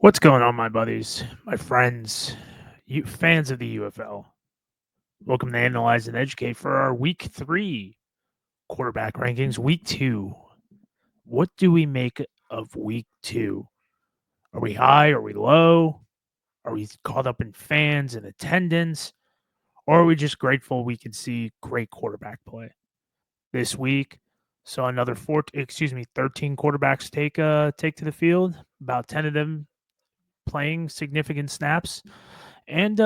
What's going on, my buddies, my friends, you fans of the UFL? Welcome to Analyze and Educate for our Week 3 quarterback rankings. Week 2. What do we make of Week 2? Are we high? Are we low? Are we caught up in fans and attendance? Or are we just grateful we can see great quarterback play? This week, saw another 13 quarterbacks take to the field. About 10 of them playing significant snaps. And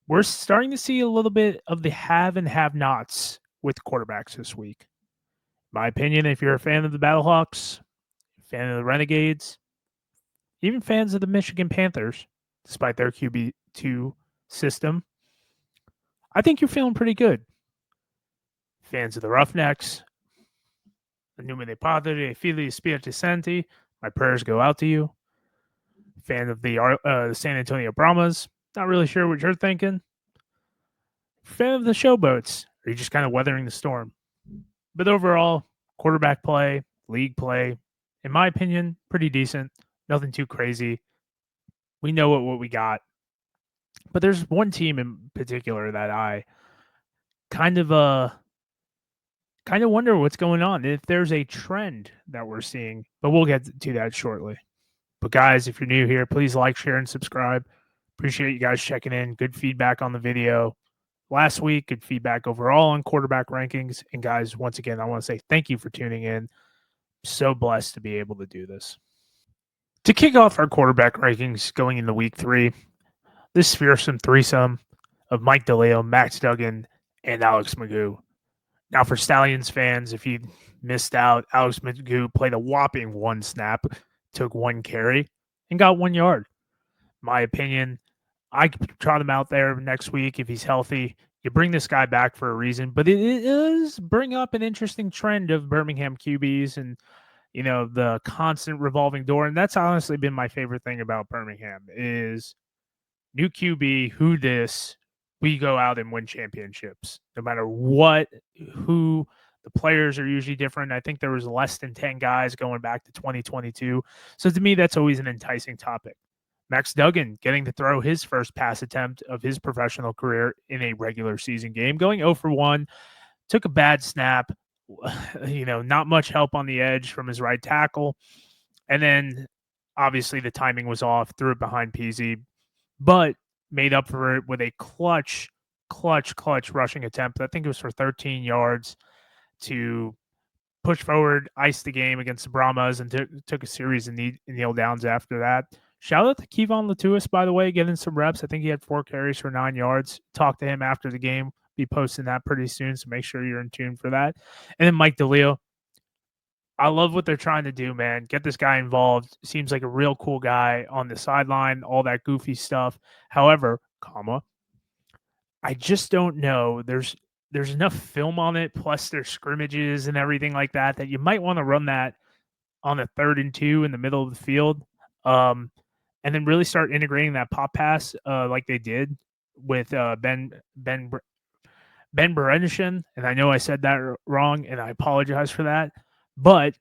we're starting to see a little bit of the have and have nots with quarterbacks this week. My opinion, if you're a fan of the Battlehawks, fan of the Renegades, even fans of the Michigan Panthers, despite their QB2 system, I think you're feeling pretty good. Fans of the Roughnecks, Numine Padre, Fili Spiriti Santi, my prayers go out to you. Fan of the San Antonio Brahmas, not really sure what you're thinking. Fan of the Showboats, are you just kind of weathering the storm? But overall, quarterback play, league play, in my opinion, pretty decent. Nothing too crazy. We know what we got. But there's one team in particular that I kind of wonder what's going on, if there's a trend that we're seeing. But we'll get to that shortly. But guys, if you're new here, please like, share, and subscribe. Appreciate you guys checking in. Good feedback on the video last week. Good feedback overall on quarterback rankings. And guys, once again, I want to say thank you for tuning in. So blessed to be able to do this. To kick off our quarterback rankings going into week 3, this fearsome threesome of Mike DeLeo, Max Duggan, and Alex Magoo. Now, for Stallions fans, if you missed out, Alex Magoo played a whopping 1 snap, took 1 carry, and got 1 yard. My opinion, I could trot him out there next week if he's healthy. You bring this guy back for a reason, but it does bring up an interesting trend of Birmingham QBs and the constant revolving door. And that's honestly been my favorite thing about Birmingham is new QB, who this, we go out and win championships. No matter what, who, the players are usually different. I think there was less than 10 guys going back to 2022. So to me, that's always an enticing topic. Max Duggan getting to throw his first pass attempt of his professional career in a regular season game, going 0 for 1, took a bad snap, not much help on the edge from his right tackle. And then obviously the timing was off, threw it behind Peasy, but made up for it with a clutch rushing attempt. I think it was for 13 yards to push forward, ice the game against the Brahmas, and took a series of kneel downs after that. Shout out to Kevon Latuis, by the way, getting some reps. I think he had 4 carries for 9 yards. Talked to him after the game. Be posting that pretty soon, so make sure you're in tune for that. And then Mike DeLeo. I love what they're trying to do, man. Get this guy involved. Seems like a real cool guy on the sideline, all that goofy stuff. However, I just don't know. There's enough film on it, plus there's scrimmages and everything like that you might want to run that on a 3rd and 2 in the middle of the field. And then really start integrating that pop pass like they did with Ben Berenishin. And I know I said that wrong, and I apologize for that. But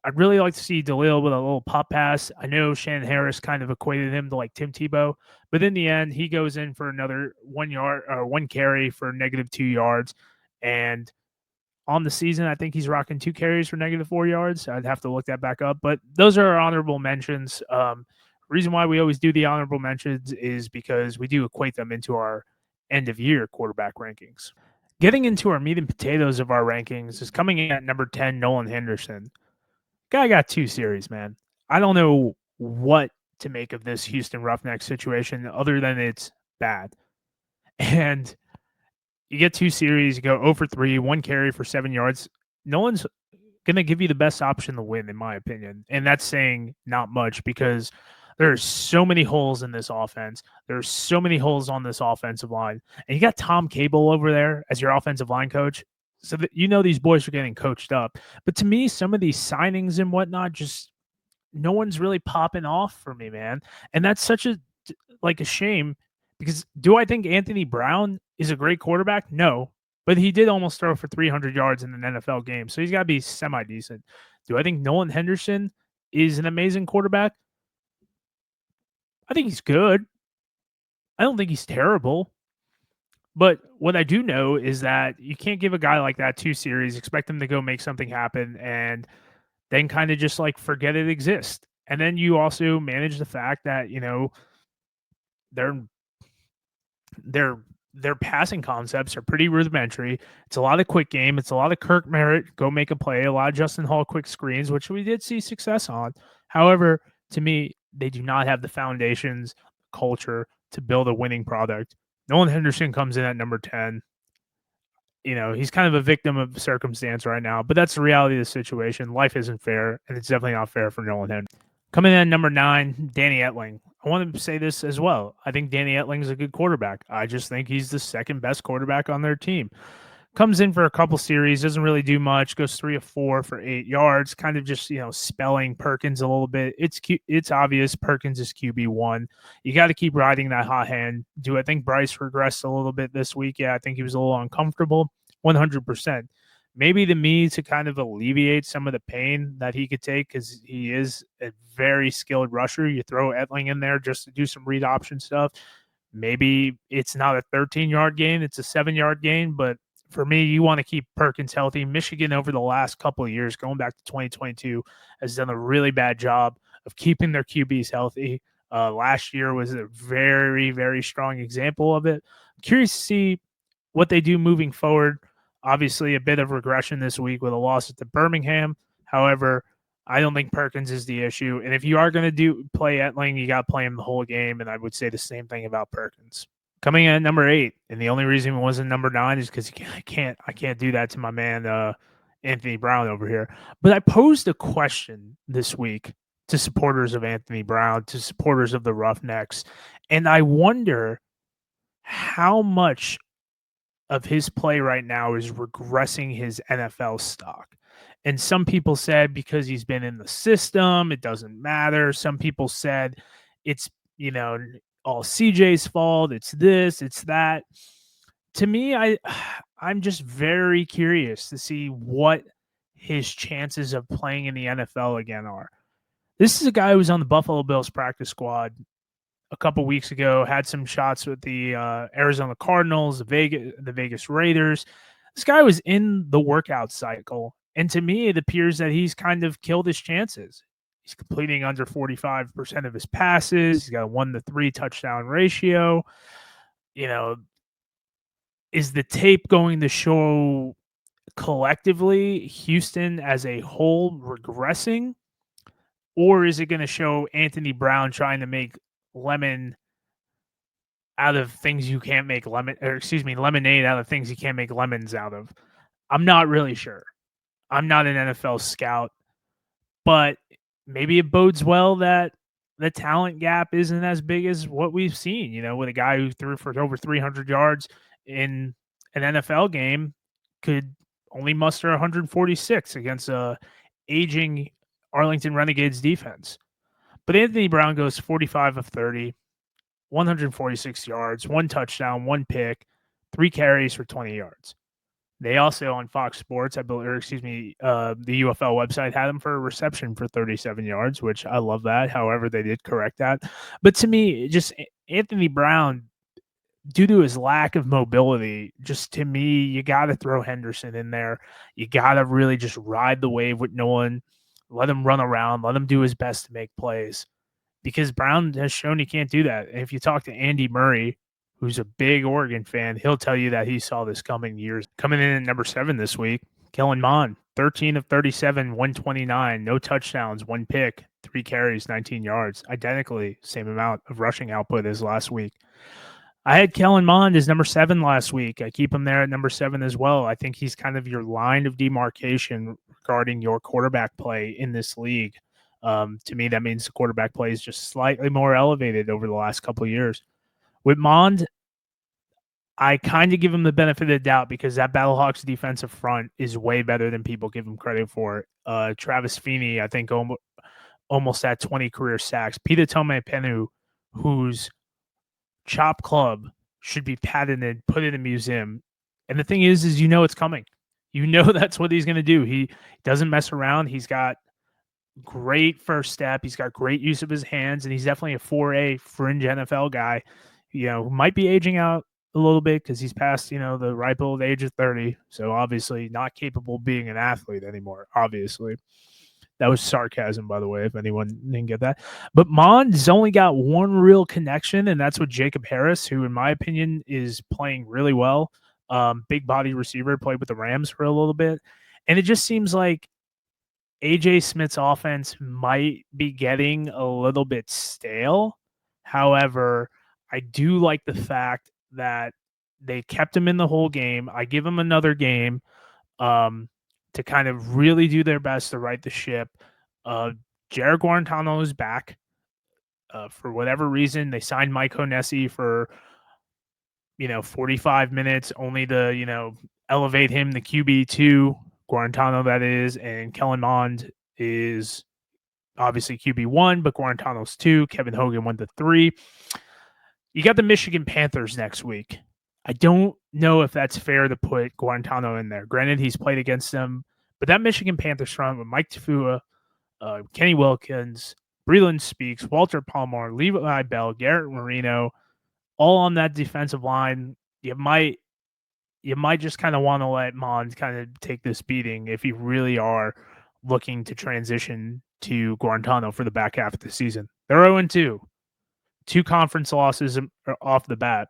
I'd really like to see DeLille with a little pop pass. I know Shannon Harris kind of equated him to like Tim Tebow, but in the end, he goes in for another 1 yard or 1 carry for -2 yards. And on the season, I think he's rocking 2 carries for -4 yards. I'd have to look that back up, but those are our honorable mentions. Reason why we always do the honorable mentions is because we do equate them into our end of year quarterback rankings. Getting into our meat and potatoes of our rankings is coming in at number 10, Nolan Henderson. Guy got 2 series, man. I don't know what to make of this Houston Roughnecks situation other than it's bad. And you get 2 series, you go 0 for 3, 1 carry for 7 yards. Nolan's going to give you the best option to win, in my opinion. And that's saying not much because there are so many holes in this offense. There are so many holes on this offensive line. And you got Tom Cable over there as your offensive line coach. So that these boys are getting coached up. But to me, some of these signings and whatnot, just no one's really popping off for me, man. And that's such a shame because do I think Anthony Brown is a great quarterback? No. But he did almost throw for 300 yards in an NFL game. So he's got to be semi-decent. Do I think Nolan Henderson is an amazing quarterback? I think he's good. I don't think he's terrible. But what I do know is that you can't give a guy like that 2 series, expect him to go make something happen, and then kind of just like forget it exists. And then you also manage the fact that, their their their passing concepts are pretty rudimentary. It's a lot of quick game. It's a lot of Kirk Merritt, go make a play, a lot of Justin Hall quick screens, which we did see success on. However, to me, they do not have the foundations, culture to build a winning product. Nolan Henderson comes in at number 10. He's kind of a victim of circumstance right now, but that's the reality of the situation. Life isn't fair, and it's definitely not fair for Nolan Henderson. Coming in at number 9, Danny Etling. I want to say this as well. I think Danny Etling is a good quarterback. I just think he's the second best quarterback on their team. Comes in for a couple series, doesn't really do much, goes 3 of 4 for 8 yards, kind of just, spelling Perkins a little bit. It's obvious Perkins is QB1. You got to keep riding that hot hand. Do I think Bryce regressed a little bit this week? Yeah, I think he was a little uncomfortable. 100%. Maybe to me to kind of alleviate some of the pain that he could take because he is a very skilled rusher. You throw Etling in there just to do some read option stuff. Maybe it's not a 13-yard gain, it's a 7-yard gain, but for me, you want to keep Perkins healthy. Michigan over the last couple of years, going back to 2022, has done a really bad job of keeping their QBs healthy. Last year was a very, very strong example of it. I'm curious to see what they do moving forward. Obviously, a bit of regression this week with a loss at the Birmingham. However, I don't think Perkins is the issue. And if you are going to play Etling, you got to play him the whole game. And I would say the same thing about Perkins. Coming in at number 8, and the only reason it wasn't number 9 is because I can't do that to my man Anthony Brown over here. But I posed a question this week to supporters of Anthony Brown, to supporters of the Roughnecks, and I wonder how much of his play right now is regressing his NFL stock. And some people said because he's been in the system, it doesn't matter. Some people said it's, all CJ's fault. It's this, it's that. To me, I'm just very curious to see what his chances of playing in the NFL again are. This is a guy who was on the Buffalo Bills practice squad a couple weeks ago, had some shots with the Arizona Cardinals, the Vegas Raiders. This guy was in the workout cycle. And to me, it appears that he's kind of killed his chances. He's completing under 45% of his passes. He's got a 1-to-3 touchdown ratio. Is the tape going to show collectively Houston as a whole regressing? Or is it going to show Anthony Brown trying to make lemon out of things you can't make lemonade out of things you can't make lemons out of? I'm not really sure. I'm not an NFL scout, but maybe it bodes well that the talent gap isn't as big as what we've seen, with a guy who threw for over 300 yards in an NFL game could only muster 146 against a aging Arlington Renegades defense. But Anthony Brown goes 45 of 30, 146 yards, 1 touchdown, 1 pick, 3 carries for 20 yards. They also on Fox Sports, the UFL website had him for a reception for 37 yards, which I love that. However, they did correct that. But to me, just Anthony Brown, due to his lack of mobility, just to me, you got to throw Henderson in there. You got to really just ride the wave with Nolan, let him run around, let him do his best to make plays. Because Brown has shown he can't do that. And if you talk to Andy Murray, who's a big Oregon fan, he'll tell you that he saw this coming years. Coming in at number 7 this week, Kellen Mond, 13 of 37, 129, no touchdowns, 1 pick, 3 carries, 19 yards. Identically same amount of rushing output as last week. I had Kellen Mond as number 7 last week. I keep him there at number 7 as well. I think he's kind of your line of demarcation regarding your quarterback play in this league. To me, that means the quarterback play is just slightly more elevated over the last couple of years. With Mond, I kind of give him the benefit of the doubt because that Battlehawks defensive front is way better than people give him credit for. Travis Feeney, I think, almost at 20 career sacks. Peter Tomei-Penu, whose chop club should be patented, put in a museum. And the thing is it's coming. That's what he's going to do. He doesn't mess around. He's got great first step. He's got great use of his hands, and he's definitely a 4A fringe NFL guy. Who might be aging out a little bit because he's past the ripe old age of 30. So obviously not capable of being an athlete anymore. Obviously, that was sarcasm, by the way, if anyone didn't get that. But Mond's only got one real connection, and that's with Jacob Harris, who, in my opinion, is playing really well. Big body receiver, played with the Rams for a little bit. And it just seems like AJ Smith's offense might be getting a little bit stale. However, I do like the fact that they kept him in the whole game. I give him another game to kind of really do their best to right the ship. Jared Guarantano is back. For whatever reason, they signed Mike Honesi for 45 minutes, only to elevate him to QB2. Guarantano, that is, and Kellen Mond is obviously QB1, but Guarantano's 2. Kevin Hogan went to 3. You got the Michigan Panthers next week. I don't know if that's fair to put Guarantano in there. Granted, he's played against them, but that Michigan Panthers front with Mike Tafua, Kenny Wilkins, Breland Speaks, Walter Palmer, Levi Bell, Garrett Marino, all on that defensive line. You might just kind of want to let Mond kind of take this beating if you really are looking to transition to Guarantano for the back half of the season. They're 0-2. 2 conference losses off the bat.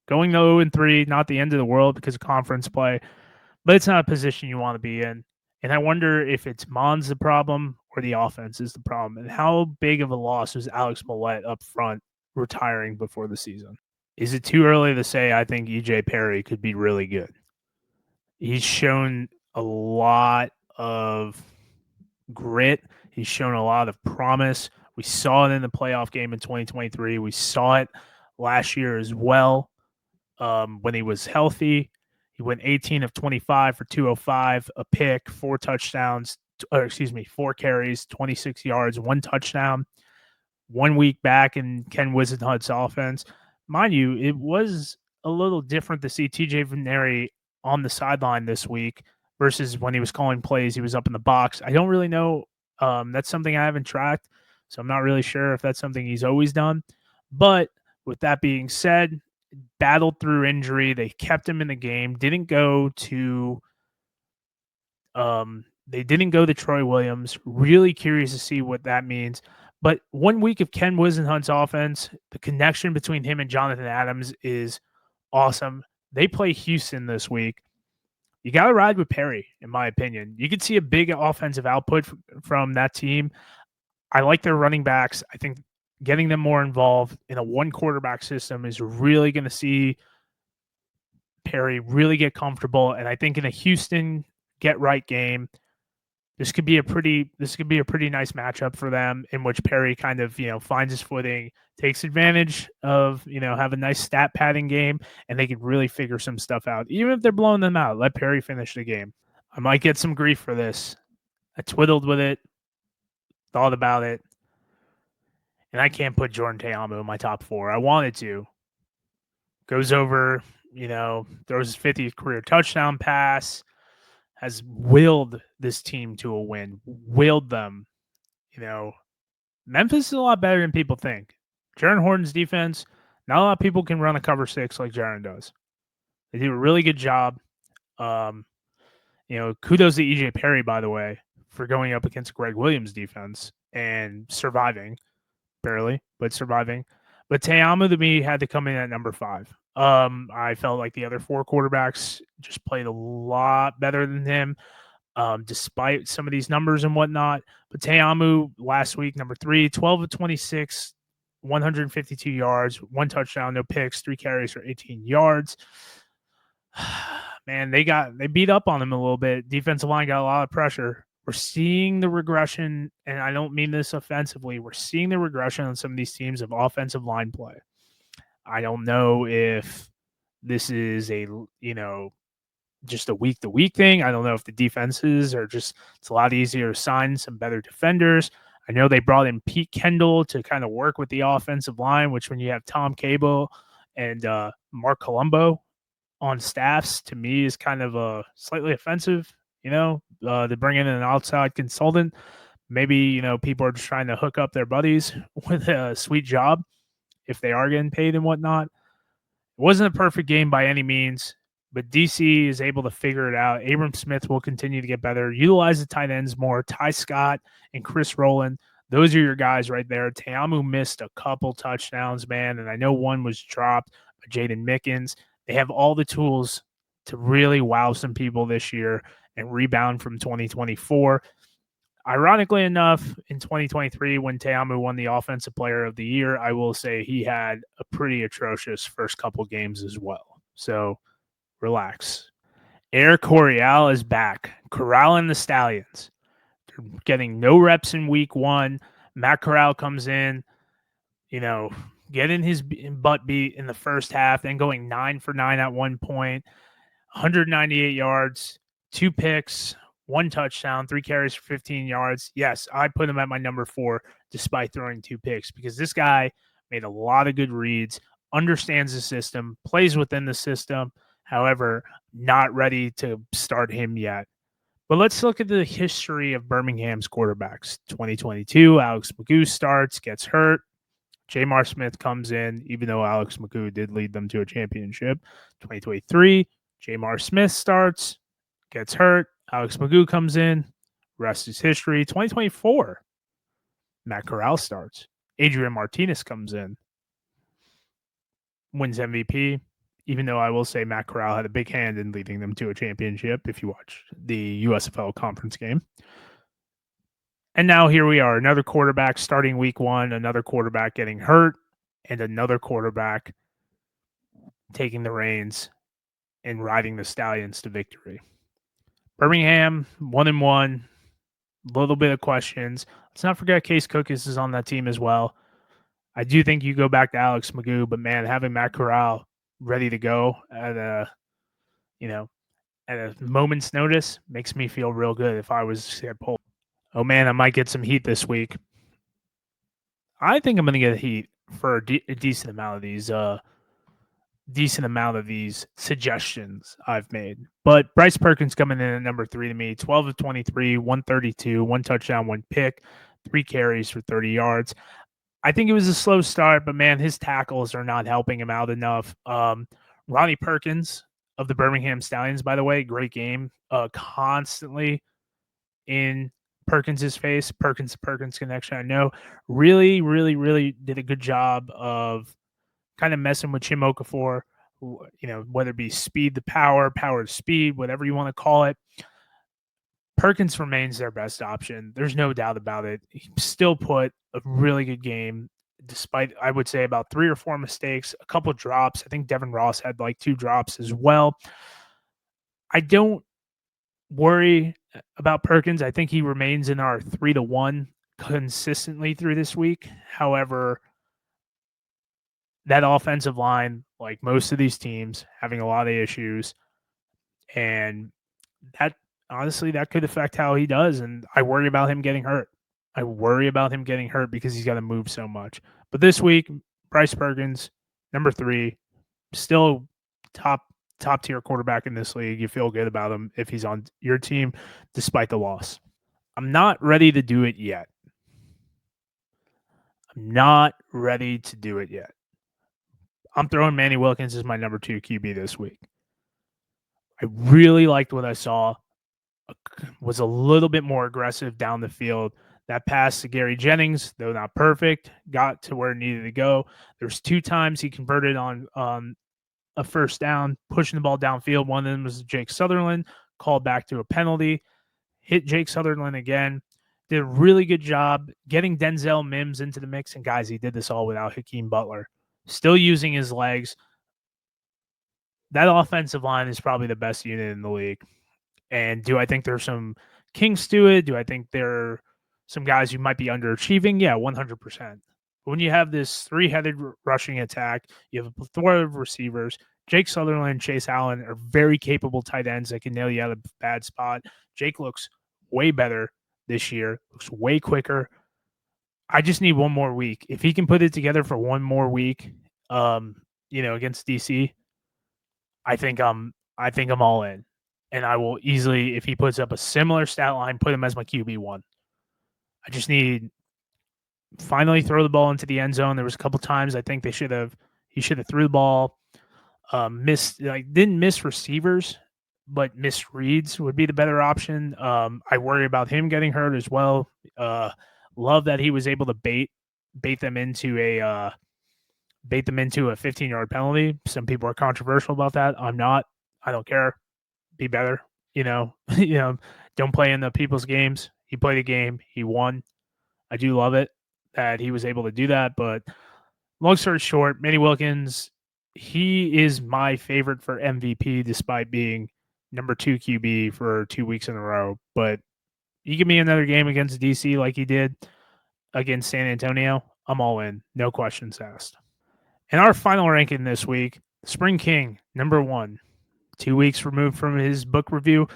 Going to 0-3, not the end of the world because of conference play, but it's not a position you want to be in. And I wonder if it's Mond's the problem or the offense is the problem. And how big of a loss was Alex Millette up front retiring before the season? Is it too early to say I think EJ Perry could be really good? He's shown a lot of grit. He's shown a lot of promise. We saw it in the playoff game in 2023. We saw it last year as well when he was healthy. He went 18 of 25 for 205, a pick, 4 touchdowns, 4 carries, 26 yards, 1 touchdown. 1 week back in Ken Whisenhunt's offense. Mind you, it was a little different to see TJ Veneri on the sideline this week versus when he was calling plays, he was up in the box. I don't really know. That's something I haven't tracked, so I'm not really sure if that's something he's always done. But with that being said, battled through injury. They kept him in the game. Didn't go to Troy Williams. Really curious to see what that means. But 1 week of Ken Whisenhunt's offense, the connection between him and Jonathan Adams is awesome. They play Houston this week. You got to ride with Perry, in my opinion. You could see a big offensive output from that team. I like their running backs. I think getting them more involved in a 1 quarterback system is really going to see Perry really get comfortable. And I think in a Houston get right game, this could be a pretty nice matchup for them in which Perry kind of, finds his footing, takes advantage of, have a nice stat padding game, and they can really figure some stuff out. Even if they're blowing them out, let Perry finish the game. I might get some grief for this. I twiddled with it, thought about it, and I can't put Jordan Teamu in my top 4. I wanted to. Goes over, throws his 50th career touchdown pass, has willed this team to a win, willed them. Memphis is a lot better than people think. Jaron Horton's defense, not a lot of people can run a cover 6 like Jaron does. They do a really good job. Kudos to EJ Perry, by the way, for going up against Greg Williams' defense and surviving, barely, but surviving. But Teamu, to me, had to come in at number 5. I felt like the other 4 quarterbacks just played a lot better than him, despite some of these numbers and whatnot. But Teamu last week, number 3, 12 of 26, 152 yards, 1 touchdown, no picks, 3 carries for 18 yards. Man, they beat up on him a little bit. Defensive line got a lot of pressure. We're seeing the regression, and I don't mean this offensively. We're seeing the regression on some of these teams of offensive line play. I don't know if this is just a week-to-week thing. I don't know if the defenses are it's a lot easier to sign some better defenders. I know they brought in Pete Kendall to kind of work with the offensive line, which when you have Tom Cable and Mark Colombo on staffs, to me is kind of slightly offensive, to bring in an outside consultant. Maybe, people are just trying to hook up their buddies with a sweet job if they are getting paid and whatnot. It wasn't a perfect game by any means, but DC is able to figure it out. Abram Smith will continue to get better. Utilize the tight ends more. Ty Scott and Chris Rowland. Those are your guys right there. Teamu missed a couple touchdowns, man, and I know one was dropped by Jaden Mickens. They have all the tools to really wow some people this year and rebound from 2024. Ironically enough, in 2023, when Teamu won the Offensive Player of the Year, I will say he had a pretty atrocious first couple games as well. So relax. Air Corral is back. Corral and the Stallions. They're getting no reps in week one. Matt Corral comes in, getting his butt beat in the first half, then going 9 for 9 at one point, 198 yards, 2 picks, 1 touchdown, 3 carries for 15 yards. Yes, I put him at my number 4 despite throwing 2 picks because this guy made a lot of good reads, understands the system, plays within the system. However, not ready to start him yet. But let's look at the history of Birmingham's quarterbacks. 2022, Alex Magoo starts, gets hurt. Jamar Smith comes in, even though Alex Magoo did lead them to a championship. 2023, Jamar Smith starts, gets hurt. Alex Magoo comes in. Rest is history. 2024, Matt Corral starts. Adrian Martinez comes in. Wins MVP, even though I will say Matt Corral had a big hand in leading them to a championship if you watch the USFL conference game. And now here we are, another quarterback starting week one, another quarterback getting hurt, and another quarterback taking the reins and riding the Stallions to victory. Birmingham, 1-1, a little bit of questions. Let's not forget Case Cookis is on that team as well. I do think you go back to Alex Magoo, but man, having Matt Corral ready to go at a moment's notice makes me feel real good if I was at Pole. Oh man, I might get some heat this week. I think I'm going to get heat for a decent amount of these suggestions I've made. But Bryce Perkins coming in at number 3 to me, 12 of 23, 132, 1 touchdown, 1 pick, 3 carries for 30 yards. I think it was a slow start, but man, his tackles are not helping him out enough. Ronnie Perkins of the Birmingham Stallions, by the way, great game. Constantly in Perkins's face, Perkins connection. I know really, really, really did a good job of kind of messing with Chim Okafor, whether it be speed to power to speed, whatever you want to call it. Perkins remains their best option. There's no doubt about it. He still put a really good game, despite, I would say, about 3 or 4 mistakes, a couple of drops. I think Devin Ross had like 2 drops as well. I don't worry about Perkins. I think he remains in our 3-1 consistently through this week. However, that offensive line, like most of these teams, having a lot of issues, and that honestly, that could affect how he does. And I worry about him getting hurt. Because he's got to move so much. But this week, Bryce Perkins, number 3, still top tier quarterback in this league. You feel good about him if he's on your team, despite the loss. I'm not ready to do it yet. I'm throwing Manny Wilkins as my number 2 QB this week. I really liked what I saw. Was a little bit more aggressive down the field. That pass to Gary Jennings, though not perfect, got to where it needed to go. There's 2 times he converted on a first down, pushing the ball downfield. One of them was Jake Sutherland, called back to a penalty, hit Jake Sutherland again. Did a really good job getting Denzel Mims into the mix. And guys, he did this all without Hakeem Butler. Still using his legs. That offensive line is probably the best unit in the league. And do I think there's some kinks to it? Do I think there are some guys who might be underachieving? Yeah, 100%. When you have this 3-headed rushing attack, you have a plethora of receivers. Jake Sutherland and Chase Allen are very capable tight ends that can nail you out of a bad spot. Jake looks way better this year, looks way quicker. I just need one more week. If he can put it together for one more week, against DC, I think I'm all in. And I will easily, if he puts up a similar stat line, put him as my QB1. I just need finally throw the ball into the end zone. There was a couple times I think he should have threw the ball, didn't miss receivers, but misreads would be the better option. I worry about him getting hurt as well. Love that he was able to bait them into a 15-yard penalty. Some people are controversial about that. I'm not. I don't care. Be better. Don't play in the people's games. He played a game. He won. I do love it that he was able to do that. But long story short, Manny Wilkins, he is my favorite for MVP despite being number 2 QB for 2 weeks in a row. But you give me another game against DC like he did against San Antonio, I'm all in. No questions asked. And our final ranking this week, Spring King, number 1. 2 weeks removed from his book review.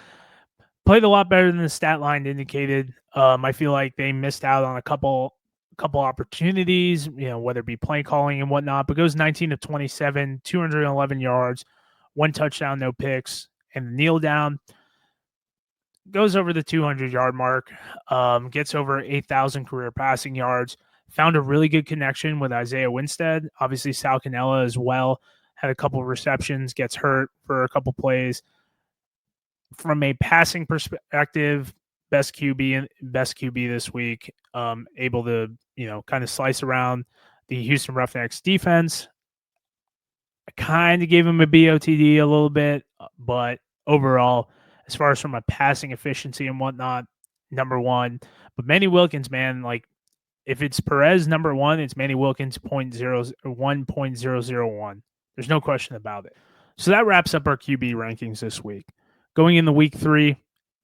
Played a lot better than the stat line indicated. I feel like they missed out on a couple opportunities, whether it be play calling and whatnot, but goes 19 of 27, 211 yards, 1 touchdown, no picks, and the kneel down goes over the 200-yard mark, gets over 8,000 career passing yards, found a really good connection with Isaiah Winstead. Obviously, Sal Cannella as well had a couple receptions, gets hurt for a couple plays. From a passing perspective, best QB this week, able to kind of slice around the Houston Roughnecks defense. I kind of gave him a BOTD a little bit, but overall, as far as from a passing efficiency and whatnot, number 1. But Manny Wilkins, man, like if it's Perez number 1, it's Manny Wilkins 1.001. There's no question about it. So that wraps up our QB rankings this week. Going into week 3,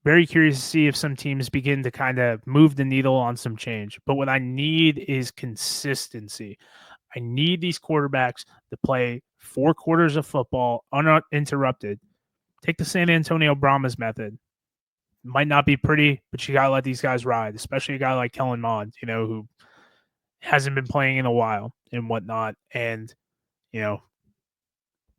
very curious to see if some teams begin to kind of move the needle on some change. But what I need is consistency. I need these quarterbacks to play 4 quarters of football uninterrupted. Take the San Antonio Brahmas method. Might not be pretty, but you got to let these guys ride, especially a guy like Kellen Mond, who hasn't been playing in a while and whatnot. And,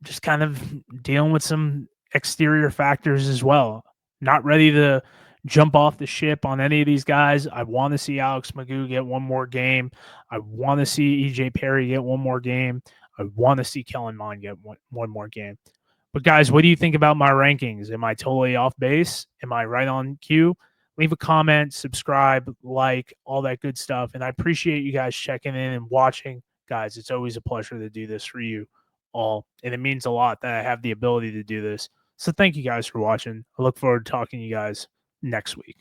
just kind of dealing with some exterior factors as well. Not ready to jump off the ship on any of these guys. I want to see Alex Magoo get one more game. I want to see EJ Perry get one more game. I want to see Kellen Mond get one more game. But guys, what do you think about my rankings? Am I totally off base? Am I right on cue? Leave a comment, subscribe, like, all that good stuff. And I appreciate you guys checking in and watching. Guys, it's always a pleasure to do this for you all. And it means a lot that I have the ability to do this. So thank you guys for watching. I look forward to talking to you guys next week.